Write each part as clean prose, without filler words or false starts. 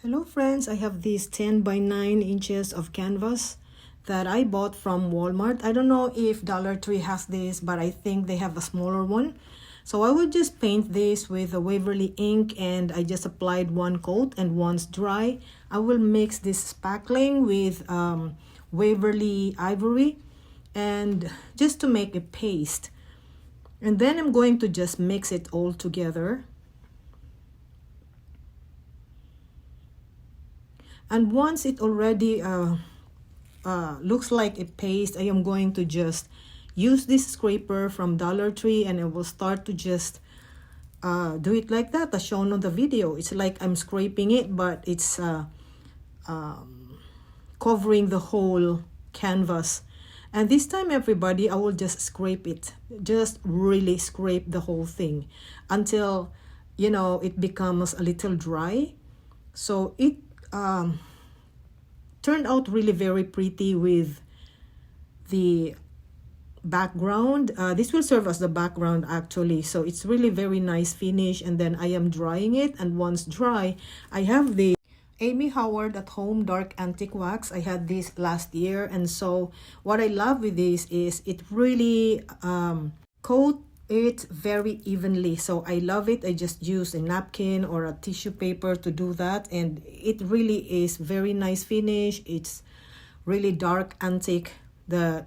Hello friends, I have these 10 by 9 inches of canvas that I bought from Walmart. I don't know if Dollar Tree has this, but I think they have a smaller one. So I will just paint this with a Waverly ink, and I just applied one coat, and once dry, I will mix this spackling with Waverly Ivory and just to make a paste. And then I'm going to just mix it all together. And once it already looks like a paste, I am going to just use this scraper from Dollar Tree, and I will start to just do it like that as shown on the video. It's like I'm scraping it, but it's covering the whole canvas. And this time, everybody, I will just scrape it. Just really scrape the whole thing until, it becomes a little dry. So it turned out really very pretty with the background. This will serve as the background actually, so it's really very nice finish. And then I am drying it, and once dry, I have the Amy Howard at Home Dark Antique Wax. I had this last year, and so what I love with this is it really coat it very evenly. So I love it. I just use a napkin or a tissue paper to do that, and it really is very nice finish. It's really dark antique that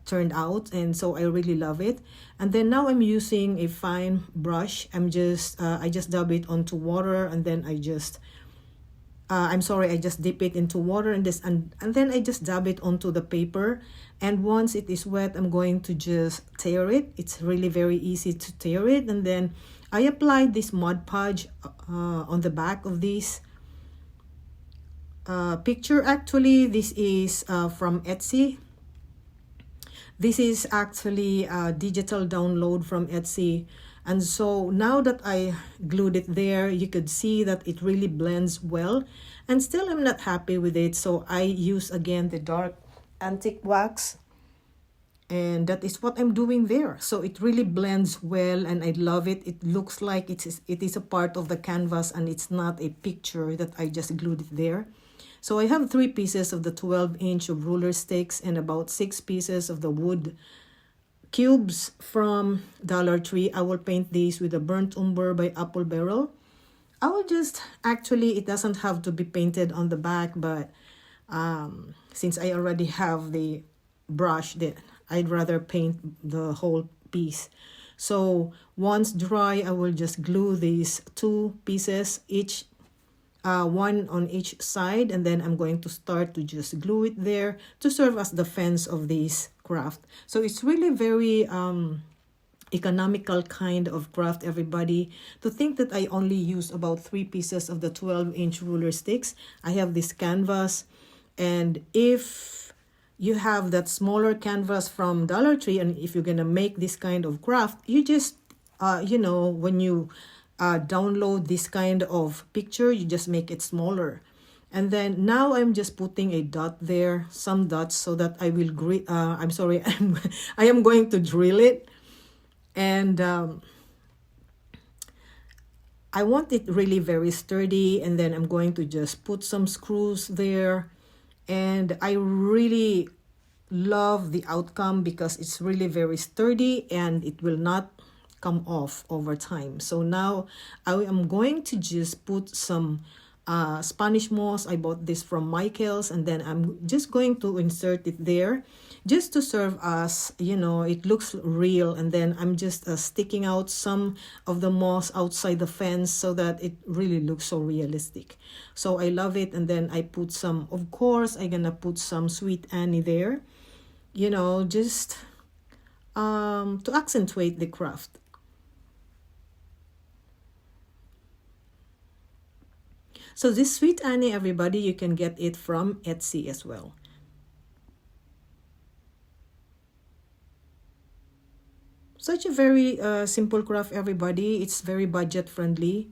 turned out, and so I really love it. And then now I'm using a fine brush. I just dab it onto water, and then I just dip it into water and then I just dab it onto the paper. And once it is wet, I'm going to just tear it. It's really very easy to tear it. And then I applied this Mod Podge on the back of this picture. Actually, this is from Etsy. This is actually a digital download from Etsy. And so now that I glued it there, you could see that it really blends well. And still I'm not happy with it. So I use again the dark antique wax. And that is what I'm doing there. So it really blends well, and I love it. It looks like it is a part of the canvas, and it's not a picture that I just glued it there. So I have 3 pieces of the 12-inch of ruler sticks and about 6 pieces of the wood cubes from Dollar Tree. I will paint these with a Burnt Umber by Apple Barrel. I will just, actually, it doesn't have to be painted on the back, but since I already have the brush, I'd rather paint the whole piece. So once dry, I will just glue these 2 pieces, each one on each side, and then I'm going to start to just glue it there to serve as the fence of this craft. So it's really very economical kind of craft, everybody. To think that I only use about 3 pieces of the 12-inch ruler sticks. I have this canvas, and if you have that smaller canvas from Dollar Tree, and if you're gonna make this kind of craft, you just when you download this kind of picture, you just make it smaller. And then now I'm just putting a dot there, some dots, so that I will I am going to drill it. And I want it really very sturdy, and then I'm going to just put some screws there. And I really love the outcome because it's really very sturdy and it will not come off over time. So now I am going to just put some Spanish moss. I bought this from Michael's, and then I'm just going to insert it there just to serve as, it looks real. And then I'm just sticking out some of the moss outside the fence so that it really looks so realistic. So I love it. And then I put some, of course, I'm gonna put some Sweet Annie there, just to accentuate the craft. So this Sweet Annie, everybody, you can get it from Etsy as well. Such a very simple craft, everybody. It's very budget friendly.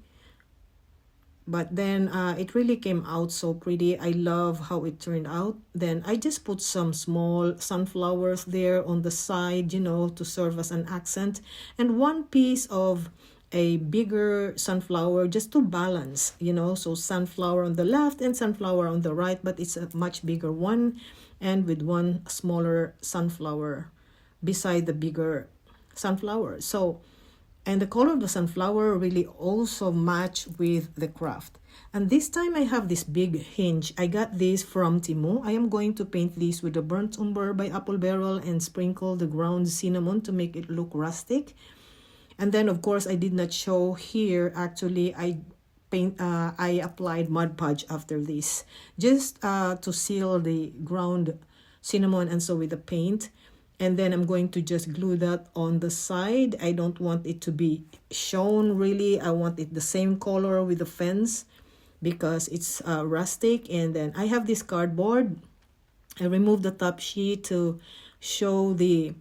But then it really came out so pretty. I love how it turned out. Then I just put some small sunflowers there on the side, to serve as an accent. And one piece of a bigger sunflower just to balance, you know, so sunflower on the left and sunflower on the right, but it's a much bigger one, and with one smaller sunflower beside the bigger sunflower. So, and the color of the sunflower really also match with the craft. And this time I have this big hinge. I got this from Temu. I am going to paint this with the Burnt Umber by Apple Barrel and sprinkle the ground cinnamon to make it look rustic. And then of course I did not show here, actually I applied Mod Podge after this, just to seal the ground cinnamon and so with the paint. And then I'm going to just glue that on the side. I don't want it to be shown really. I want it the same color with the fence because it's rustic. And then I have this cardboard. I removed the top sheet to show the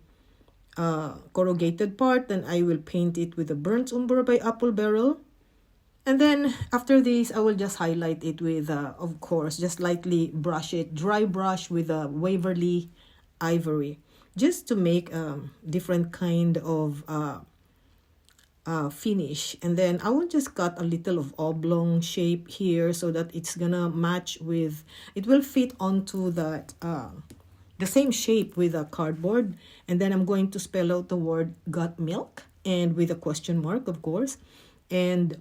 corrugated part. Then I will paint it with the Burnt Umber by Apple Barrel. And then after this, I will just highlight it with, of course, just lightly brush it, dry brush with a Waverly Ivory, just to make a different kind of finish. And then I will just cut a little of oblong shape here so that it's gonna match with, it will fit onto that the same shape with a cardboard. And then I'm going to spell out the word got milk, and with a question mark, of course. And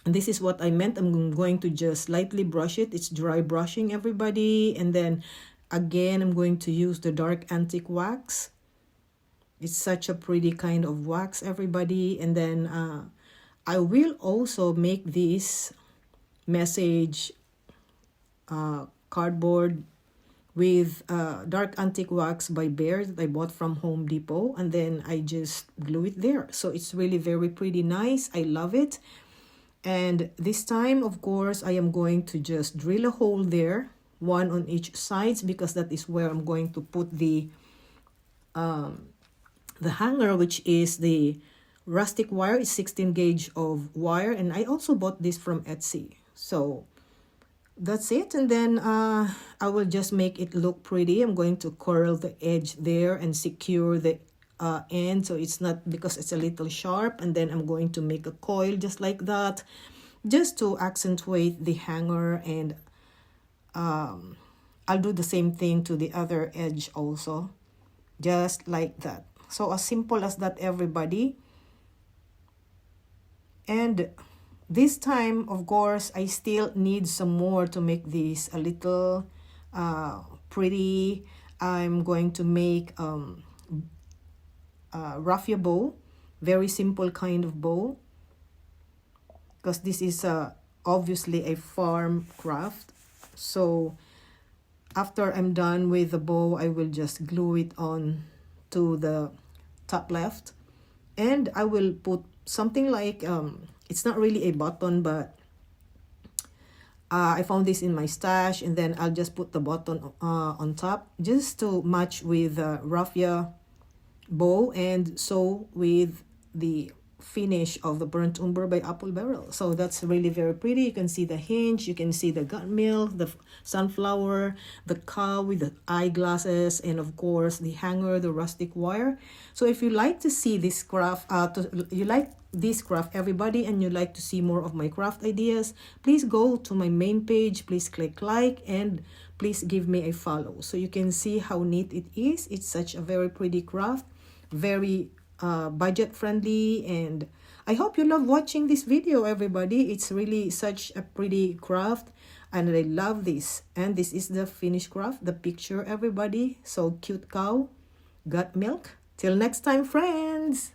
this is what I meant. I'm going to just lightly brush it. It's dry brushing, everybody. And then again, I'm going to use the dark antique wax. It's such a pretty kind of wax, everybody. And then I will also make this message cardboard with dark antique wax by Bear that I bought from Home Depot. And then I just glue it there. So it's really very pretty nice. I love it. And this time, of course, I am going to just drill a hole there, one on each sides, because that is where I'm going to put the hanger, which is the rustic wire. It's 16 gauge of wire, and I also bought this from Etsy. So that's it. And then I will just make it look pretty. I'm going to curl the edge there and secure the end so it's not, because it's a little sharp. And then I'm going to make a coil just like that, just to accentuate the hanger. And I'll do the same thing to the other edge also, just like that. So as simple as that, everybody. And this time, of course, I still need some more to make this a little pretty. I'm going to make raffia bow, very simple kind of bow, because this is obviously a farm craft. So after I'm done with the bow, I will just glue it on to the top left, and I will put something like it's not really a button, but I found this in my stash, and then I'll just put the button on top just to match with the raffia bow, and so with the finish of the Burnt Umber by Apple Barrel. So that's really very pretty. You can see the hinge, you can see the gut milk, the sunflower, the cow with the eyeglasses, and of course the hanger, the rustic wire. So if you like to see this craft, you like this craft, everybody, and you like to see more of my craft ideas, please go to my main page, please click like, and please give me a follow so you can see how neat it is. It's such a very pretty craft, very budget friendly, and I hope you love watching this video, everybody. It's really such a pretty craft, and I love this. And this is the finished craft, the picture, everybody. So cute cow, got milk. Till next time, friends.